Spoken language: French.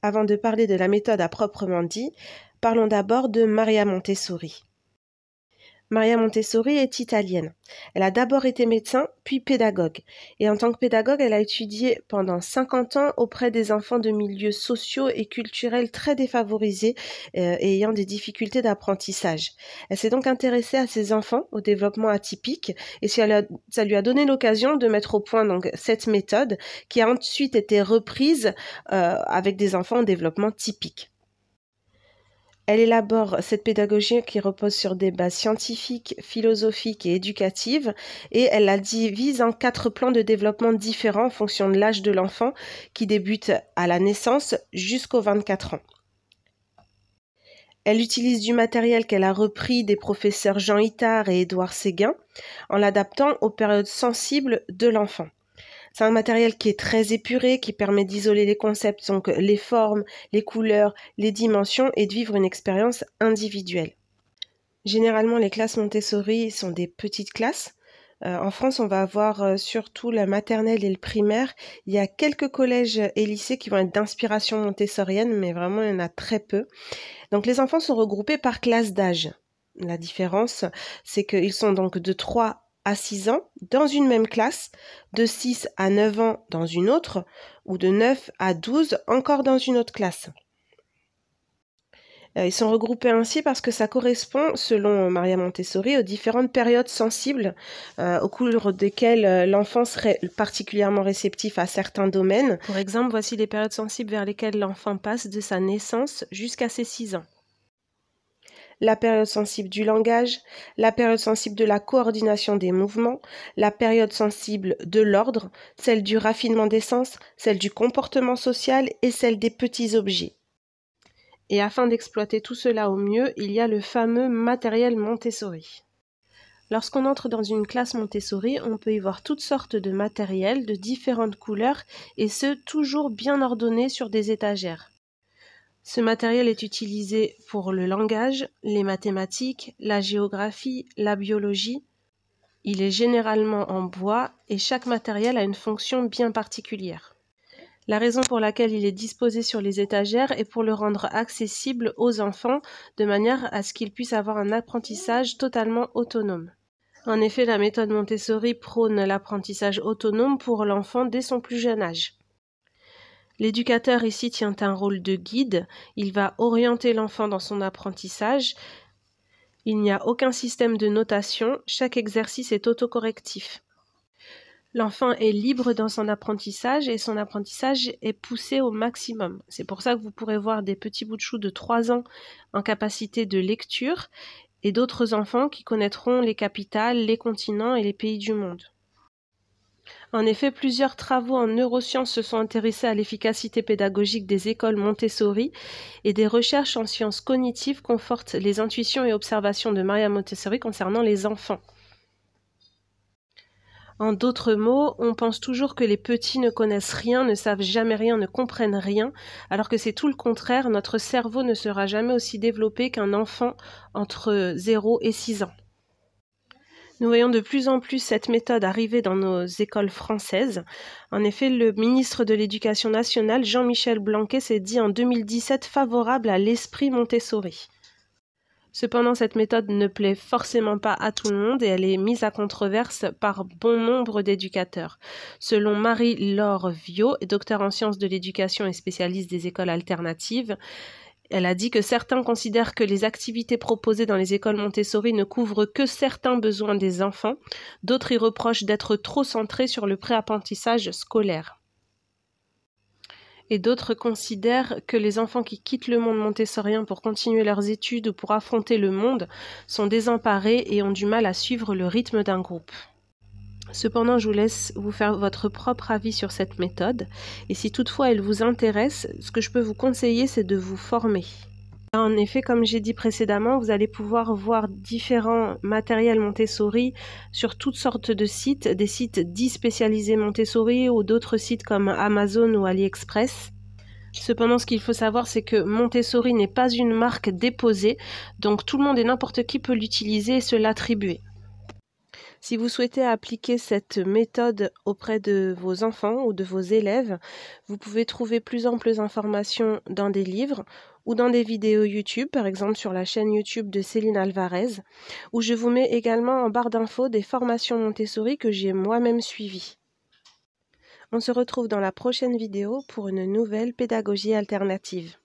Avant de parler de la méthode à proprement dit, parlons d'abord de Maria Montessori. Maria Montessori est italienne. Elle a d'abord été médecin, puis pédagogue. Et en tant que pédagogue, elle a étudié pendant 50 ans auprès des enfants de milieux sociaux et culturels très défavorisés et ayant des difficultés d'apprentissage. Elle s'est donc intéressée à ces enfants au développement atypique et ça lui a donné l'occasion de mettre au point donc cette méthode qui a ensuite été reprise avec des enfants au développement typique. Elle élabore cette pédagogie qui repose sur des bases scientifiques, philosophiques et éducatives et elle la divise en 4 plans de développement différents en fonction de l'âge de l'enfant qui débute à la naissance jusqu'aux 24 ans. Elle utilise du matériel qu'elle a repris des professeurs Jean Itard et Édouard Séguin en l'adaptant aux périodes sensibles de l'enfant. C'est un matériel qui est très épuré, qui permet d'isoler les concepts, donc les formes, les couleurs, les dimensions et de vivre une expérience individuelle. Généralement, les classes Montessori sont des petites classes. En France, on va avoir surtout la maternelle et le primaire. Il y a quelques collèges et lycées qui vont être d'inspiration montessorienne, mais vraiment, il y en a très peu. Donc, les enfants sont regroupés par classe d'âge. La différence, c'est qu'ils sont donc de 3 à 6 ans dans une même classe, de 6 à 9 ans dans une autre, ou de 9 à 12 encore dans une autre classe. Ils sont regroupés ainsi parce que ça correspond, selon Maria Montessori, aux différentes périodes sensibles au cours desquelles l'enfant serait particulièrement réceptif à certains domaines. Par exemple, voici les périodes sensibles vers lesquelles l'enfant passe de sa naissance jusqu'à ses 6 ans. La période sensible du langage, la période sensible de la coordination des mouvements, la période sensible de l'ordre, celle du raffinement des sens, celle du comportement social et celle des petits objets. Et afin d'exploiter tout cela au mieux, il y a le fameux matériel Montessori. Lorsqu'on entre dans une classe Montessori, on peut y voir toutes sortes de matériel de différentes couleurs et ce, toujours bien ordonnés sur des étagères. Ce matériel est utilisé pour le langage, les mathématiques, la géographie, la biologie. Il est généralement en bois et chaque matériel a une fonction bien particulière. La raison pour laquelle il est disposé sur les étagères est pour le rendre accessible aux enfants de manière à ce qu'ils puissent avoir un apprentissage totalement autonome. En effet, la méthode Montessori prône l'apprentissage autonome pour l'enfant dès son plus jeune âge. L'éducateur ici tient un rôle de guide, il va orienter l'enfant dans son apprentissage. Il n'y a aucun système de notation, chaque exercice est autocorrectif. L'enfant est libre dans son apprentissage et son apprentissage est poussé au maximum. C'est pour ça que vous pourrez voir des petits bouts de chou de 3 ans en capacité de lecture et d'autres enfants qui connaîtront les capitales, les continents et les pays du monde. En effet, plusieurs travaux en neurosciences se sont intéressés à l'efficacité pédagogique des écoles Montessori et des recherches en sciences cognitives confortent les intuitions et observations de Maria Montessori concernant les enfants. En d'autres mots, on pense toujours que les petits ne connaissent rien, ne savent jamais rien, ne comprennent rien, alors que c'est tout le contraire, notre cerveau ne sera jamais aussi développé qu'un enfant entre 0 et 6 ans. Nous voyons de plus en plus cette méthode arriver dans nos écoles françaises. En effet, le ministre de l'Éducation nationale, Jean-Michel Blanquer, s'est dit en 2017 favorable à l'esprit Montessori. Cependant, cette méthode ne plaît forcément pas à tout le monde et elle est mise à controverse par bon nombre d'éducateurs. Selon Marie-Laure Viau, docteure en sciences de l'éducation et spécialiste des écoles alternatives, elle a dit que certains considèrent que les activités proposées dans les écoles Montessori ne couvrent que certains besoins des enfants, d'autres y reprochent d'être trop centrés sur le préapprentissage scolaire. Et d'autres considèrent que les enfants qui quittent le monde montessorien pour continuer leurs études ou pour affronter le monde sont désemparés et ont du mal à suivre le rythme d'un groupe. Cependant, je vous laisse vous faire votre propre avis sur cette méthode. Et si toutefois elle vous intéresse, ce que je peux vous conseiller, c'est de vous former. En effet, comme j'ai dit précédemment, vous allez pouvoir voir différents matériels Montessori sur toutes sortes de sites, des sites dits spécialisés Montessori ou d'autres sites comme Amazon ou AliExpress. Cependant, ce qu'il faut savoir, c'est que Montessori n'est pas une marque déposée, donc tout le monde et n'importe qui peut l'utiliser et se l'attribuer. Si vous souhaitez appliquer cette méthode auprès de vos enfants ou de vos élèves, vous pouvez trouver plus amples informations dans des livres ou dans des vidéos YouTube, par exemple sur la chaîne YouTube de Céline Alvarez, où je vous mets également en barre d'infos des formations Montessori que j'ai moi-même suivies. On se retrouve dans la prochaine vidéo pour une nouvelle pédagogie alternative.